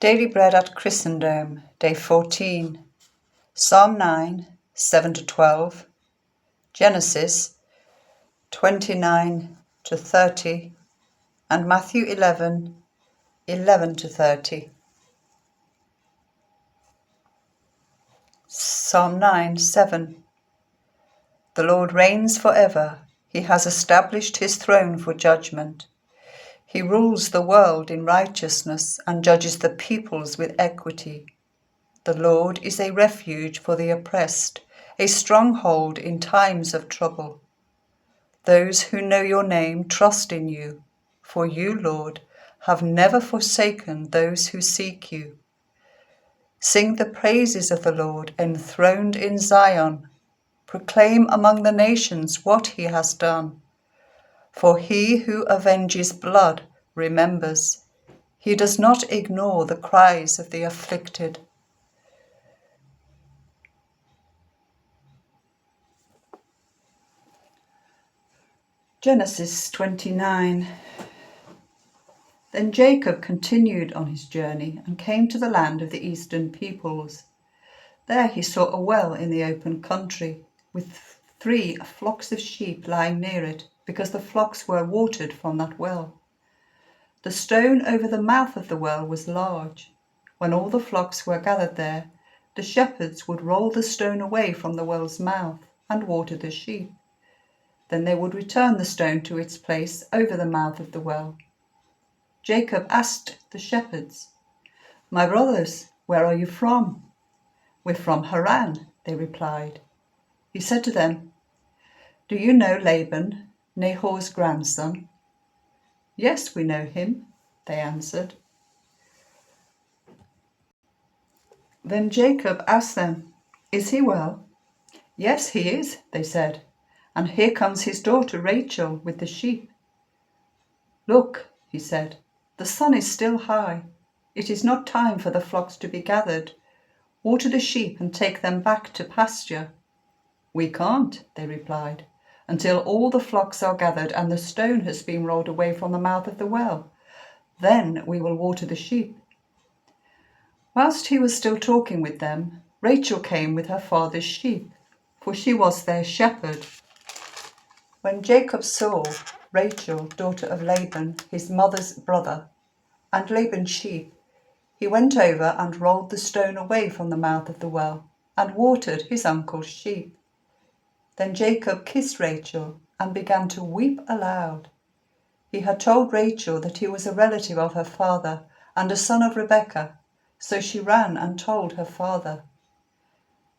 Daily Bread at ChristenDome, Day 14, Psalm 9, 7-12, Genesis 29-30, and Matthew 11, 11-30. Psalm 9, 7. The Lord reigns forever. He has established his throne for judgment. He rules the world in righteousness and judges the peoples with equity. The Lord is a refuge for the oppressed, a stronghold in times of trouble. Those who know your name trust in you, for you, Lord, have never forsaken those who seek you. Sing the praises of the Lord enthroned in Zion. Proclaim among the nations what he has done. For he who avenges blood remembers. He does not ignore the cries of the afflicted. Genesis 29. Then Jacob continued on his journey and came to the land of the eastern peoples. There he saw a well in the open country, with 3 flocks of sheep lying near it, because the flocks were watered from that well. The stone over the mouth of the well was large. When all the flocks were gathered there, the shepherds would roll the stone away from the well's mouth and water the sheep. Then they would return the stone to its place over the mouth of the well. Jacob asked the shepherds, "My brothers, where are you from?" "We're from Haran," they replied. He said to them, "Do you know Laban, Nahor's grandson?" "Yes, we know him," they answered. Then Jacob asked them, "Is he well?" "Yes, he is," they said, "and here comes his daughter Rachel with the sheep." "Look," he said, "the sun is still high. It is not time for the flocks to be gathered. Water the sheep and take them back to pasture." "We can't," they replied, "until all the flocks are gathered and the stone has been rolled away from the mouth of the well. Then we will water the sheep." Whilst he was still talking with them, Rachel came with her father's sheep, for she was their shepherd. When Jacob saw Rachel, daughter of Laban, his mother's brother, and Laban's sheep, he went over and rolled the stone away from the mouth of the well and watered his uncle's sheep. Then Jacob kissed Rachel and began to weep aloud. He had told Rachel that he was a relative of her father and a son of Rebekah, so she ran and told her father.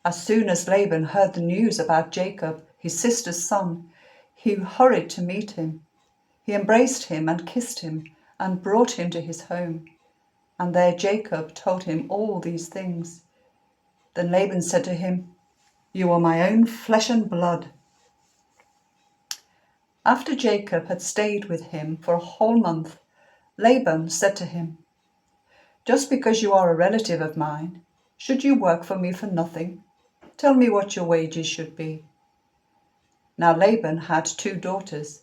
As soon as Laban heard the news about Jacob, his sister's son, he hurried to meet him. He embraced him and kissed him and brought him to his home. And there Jacob told him all these things. Then Laban said to him, "You are my own flesh and blood." After Jacob had stayed with him for a whole month, Laban said to him, "Just because you are a relative of mine, should you work for me for nothing? Tell me what your wages should be." Now Laban had 2 daughters.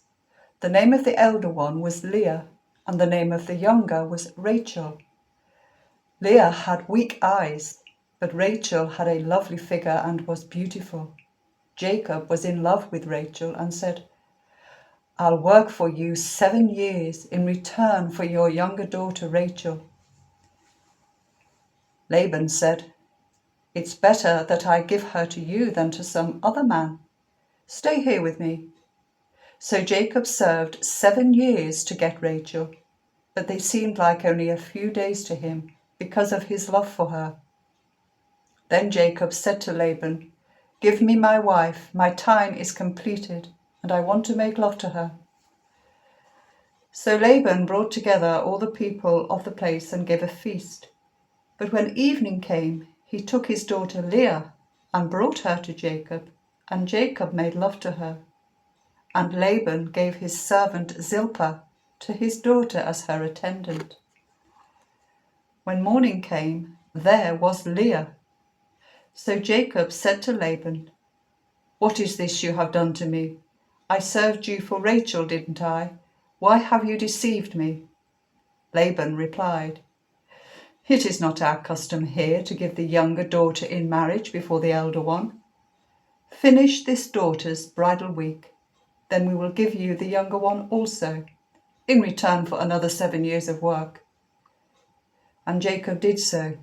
The name of the elder one was Leah, and the name of the younger was Rachel. Leah had weak eyes, but Rachel had a lovely figure and was beautiful. Jacob was in love with Rachel and said, "I'll work for you 7 years in return for your younger daughter Rachel." Laban said, "It's better that I give her to you than to some other man. Stay here with me." So Jacob served 7 years to get Rachel, but they seemed like only a few days to him because of his love for her. Then Jacob said to Laban, "Give me my wife, my time is completed, and I want to make love to her." So Laban brought together all the people of the place and gave a feast. But when evening came, he took his daughter Leah and brought her to Jacob, and Jacob made love to her. And Laban gave his servant Zilpah to his daughter as her attendant. When morning came, there was Leah. So Jacob said to Laban, "What is this you have done to me? I served you for Rachel, didn't I? Why have you deceived me?" Laban replied, It is not our custom here to give the younger daughter in marriage before the elder one. Finish this daughter's bridal week, then we will give you the younger one also, in return for another 7 years of work." And Jacob did so.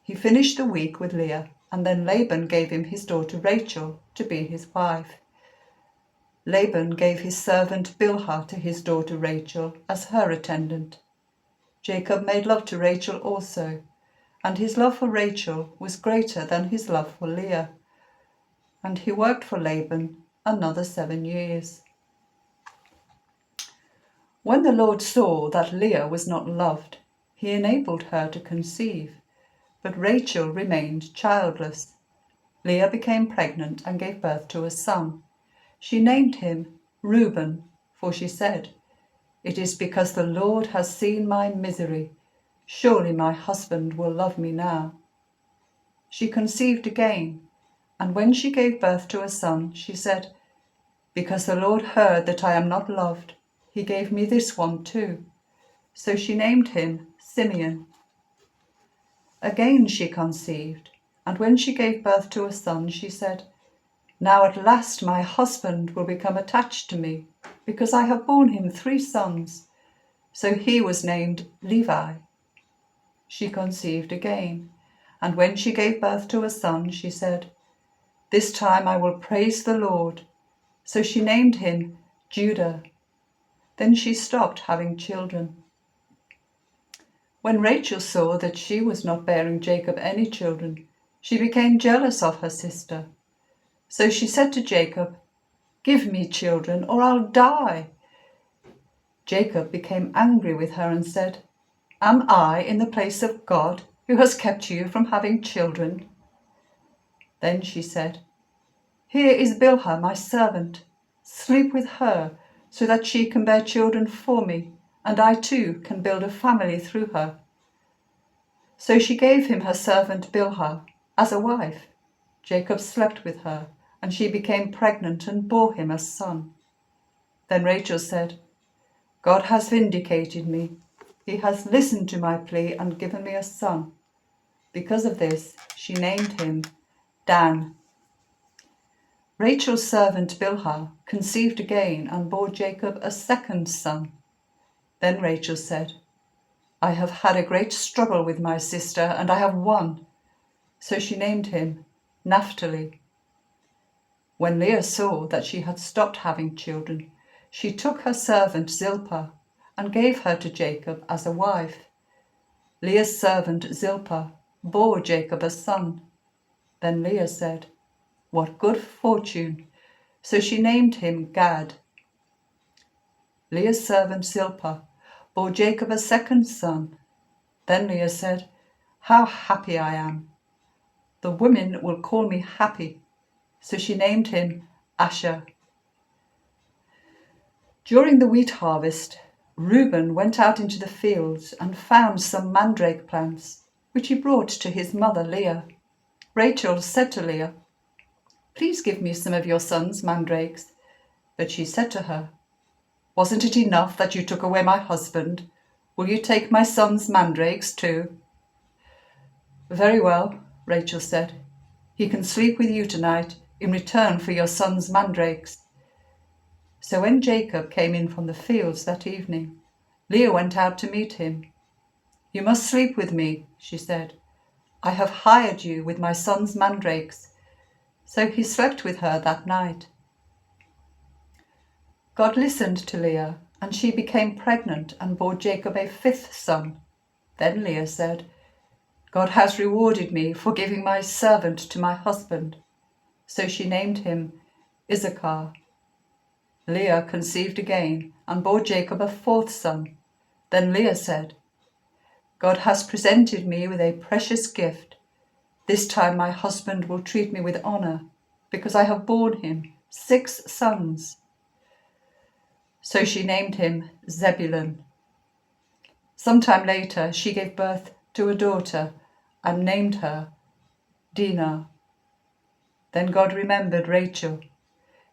He finished the week with Leah, and then Laban gave him his daughter Rachel to be his wife. Laban gave his servant Bilhah to his daughter Rachel as her attendant. Jacob made love to Rachel also, and his love for Rachel was greater than his love for Leah. And he worked for Laban another 7 years. When the Lord saw that Leah was not loved, he enabled her to conceive, but Rachel remained childless. Leah became pregnant and gave birth to a son. She named him Reuben, for she said, "It is because the Lord has seen my misery. Surely my husband will love me now." She conceived again, and when she gave birth to a son, she said, "Because the Lord heard that I am not loved, he gave me this one too." So she named him Simeon. Again she conceived, and when she gave birth to a son, she said, "Now at last my husband will become attached to me, because I have borne him 3 sons." So he was named Levi. She conceived again, and when she gave birth to a son, she said, "This time I will praise the Lord." So she named him Judah. Then she stopped having children. When Rachel saw that she was not bearing Jacob any children, she became jealous of her sister. So she said to Jacob, "Give me children, or I'll die." Jacob became angry with her and said, "Am I in the place of God, who has kept you from having children?" Then she said, "Here is Bilhah, my servant. Sleep with her, so that she can bear children for me, and I too can build a family through her." So she gave him her servant Bilhah as a wife. Jacob slept with her, and she became pregnant and bore him a son. Then Rachel said, "God has vindicated me. He has listened to my plea and given me a son." Because of this, she named him Dan. Rachel's servant Bilhah conceived again and bore Jacob a second son. Then Rachel said, "I have had a great struggle with my sister, and I have won." So she named him Naphtali. When Leah saw that she had stopped having children, she took her servant Zilpah and gave her to Jacob as a wife. Leah's servant Zilpah bore Jacob a son. Then Leah said, "What good fortune!" So she named him Gad. Leah's servant Zilpah bore Jacob a second son. Then Leah said, "How happy I am! The women will call me happy." So she named him Asher. During the wheat harvest, Reuben went out into the fields and found some mandrake plants, which he brought to his mother Leah. Rachel said to Leah, "Please give me some of your son's mandrakes." But she said to her, "Wasn't it enough that you took away my husband? Will you take my son's mandrakes too?" "Very well," Rachel said. "He can sleep with you tonight in return for your son's mandrakes." So when Jacob came in from the fields that evening, Leah went out to meet him. "You must sleep with me," she said. "I have hired you with my son's mandrakes." So he slept with her that night. God listened to Leah, and she became pregnant and bore Jacob a 5th son. Then Leah said, "God has rewarded me for giving my servant to my husband." So she named him Issachar. Leah conceived again and bore Jacob a 4th son. Then Leah said, "God has presented me with a precious gift. This time my husband will treat me with honor, because I have borne him 6 sons." So she named him Zebulun. Sometime later she gave birth to a daughter and named her Dinah. Then God remembered Rachel.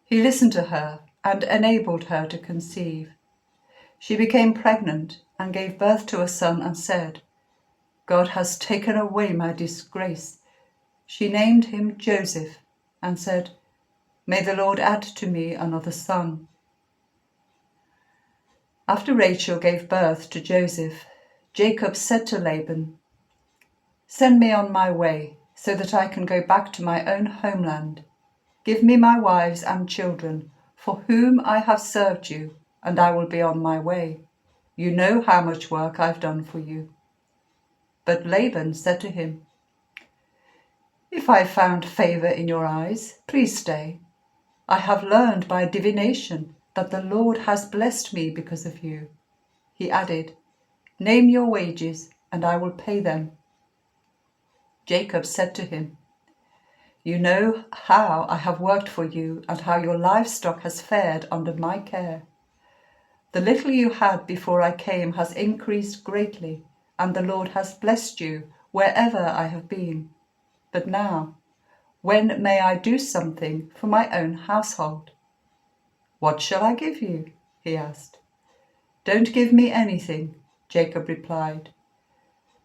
He listened to her and enabled her to conceive. She became pregnant and gave birth to a son and said, God has taken away my disgrace." She named him Joseph and said, "May the Lord add to me another son." After Rachel gave birth to Joseph, Jacob said to Laban, "Send me on my way, so that I can go back to my own homeland. Give me my wives and children, for whom I have served you, and I will be on my way. You know how much work I've done for you." But Laban said to him, "If I found favor in your eyes, please stay. I have learned by divination that the Lord has blessed me because of you." He added, "Name your wages, and I will pay them." Jacob said to him, "You know how I have worked for you and how your livestock has fared under my care. The little you had before I came has increased greatly, and the Lord has blessed you wherever I have been. But now, when may I do something for my own household?" "What shall I give you?" he asked. "Don't give me anything," Jacob replied.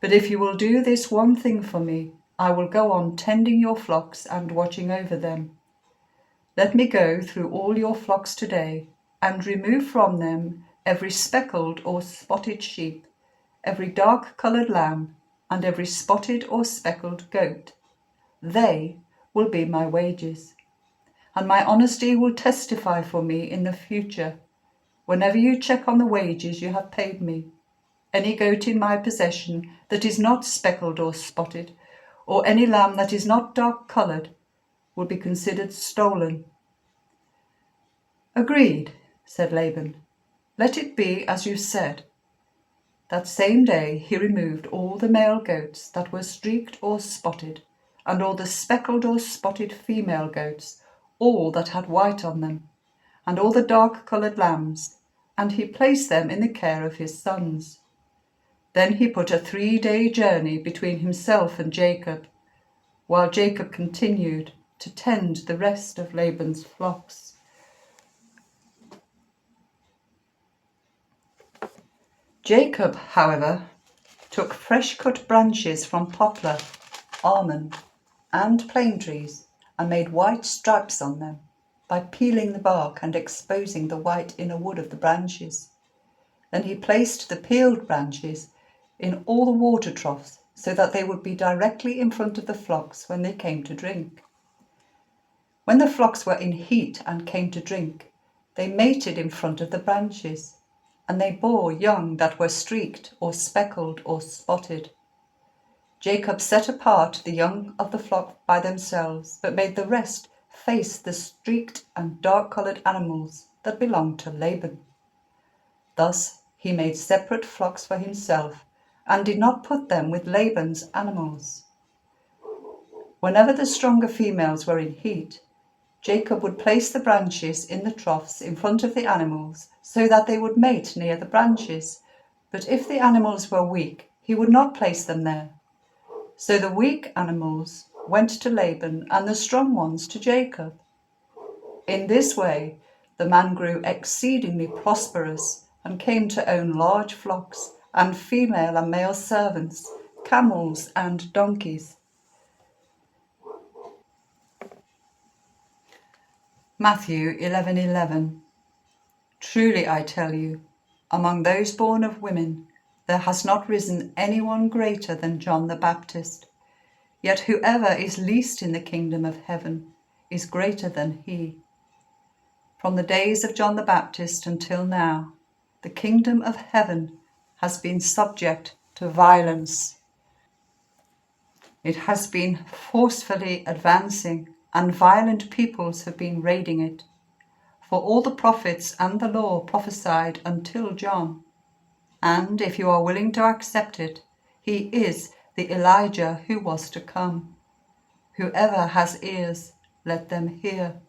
"But if you will do this one thing for me, I will go on tending your flocks and watching over them. Let me go through all your flocks today and remove from them every speckled or spotted sheep, every dark-coloured lamb, and every spotted or speckled goat. They will be my wages, and my honesty will testify for me in the future. Whenever you check on the wages you have paid me, any goat in my possession that is not speckled or spotted, or any lamb that is not dark-coloured, will be considered stolen." "Agreed," said Laban. "Let it be as you said." That same day he removed all the male goats that were streaked or spotted, and all the speckled or spotted female goats, all that had white on them, and all the dark-coloured lambs, and he placed them in the care of his sons. Then he put a 3-day journey between himself and Jacob, while Jacob continued to tend the rest of Laban's flocks. Jacob, however, took fresh-cut branches from poplar, almond, and plane trees and made white stripes on them by peeling the bark and exposing the white inner wood of the branches. Then he placed the peeled branches in all the water troughs so that they would be directly in front of the flocks when they came to drink. When the flocks were in heat and came to drink, they mated in front of the branches, and they bore young that were streaked or speckled or spotted. Jacob set apart the young of the flock by themselves, but made the rest face the streaked and dark-coloured animals that belonged to Laban. Thus he made separate flocks for himself and did not put them with Laban's animals. Whenever the stronger females were in heat, Jacob would place the branches in the troughs in front of the animals so that they would mate near the branches, but if the animals were weak, he would not place them there. So the weak animals went to Laban and the strong ones to Jacob. In this way, the man grew exceedingly prosperous and came to own large flocks and female and male servants, camels and donkeys. Matthew 11:11. Truly I tell you, among those born of women, there has not risen anyone greater than John the Baptist. Yet whoever is least in the kingdom of heaven is greater than he. From the days of John the Baptist until now, the kingdom of heaven has been subject to violence. It has been forcefully advancing, and violent peoples have been raiding it. For all the prophets and the law prophesied until John. And if you are willing to accept it, he is the Elijah who was to come. Whoever has ears, let them hear.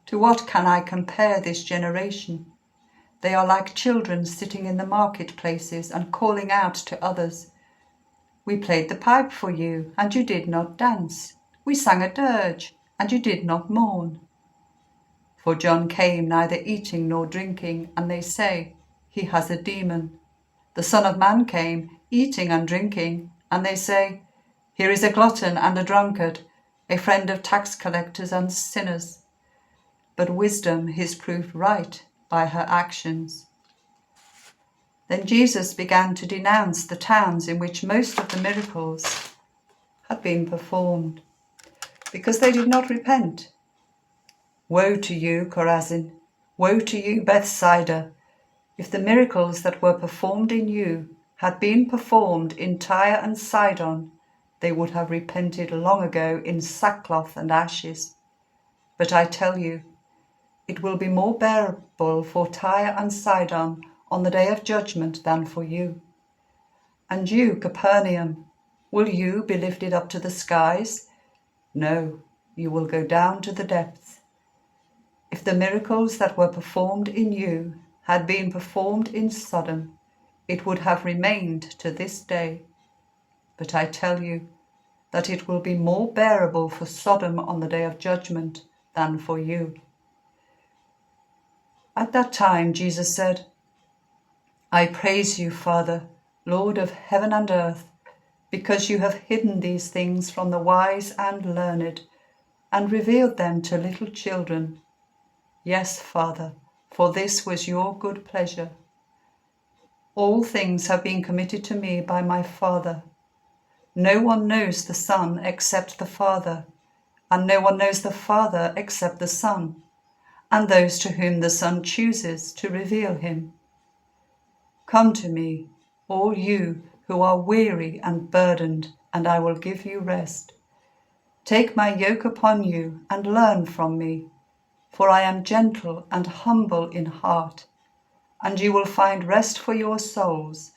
To what can I compare this generation? They are like children sitting in the marketplaces and calling out to others. We played the pipe for you, and you did not dance. We sang a dirge, and you did not mourn. For John came neither eating nor drinking, and they say, he has a demon. The Son of Man came eating and drinking, and they say, 'Here is a glutton and a drunkard, a friend of tax collectors and sinners.' But wisdom is proved right by her actions." Then Jesus began to denounce the towns in which most of the miracles had been performed, because they did not repent. "Woe to you, Chorazin! Woe to you, Bethsaida! If the miracles that were performed in you had been performed in Tyre and Sidon, they would have repented long ago in sackcloth and ashes. But I tell you, it will be more bearable for Tyre and Sidon on the day of judgment than for you. And you, Capernaum, will you be lifted up to the skies? No, you will go down to the depths. If the miracles that were performed in you had been performed in Sodom, it would have remained to this day. But I tell you that it will be more bearable for Sodom on the day of judgment than for you." At that time Jesus said, "I praise you, Father, Lord of heaven and earth, because you have hidden these things from the wise and learned, and revealed them to little children. Yes, Father, for this was your good pleasure. All things have been committed to me by my Father. No one knows the Son except the Father, and no one knows the Father except the Son, and those to whom the Son chooses to reveal him. Come to me, all you who are weary and burdened, and I will give you rest. Take my yoke upon you and learn from me, for I am gentle and humble in heart, and you will find rest for your souls,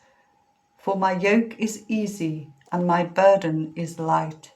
for my yoke is easy and my burden is light."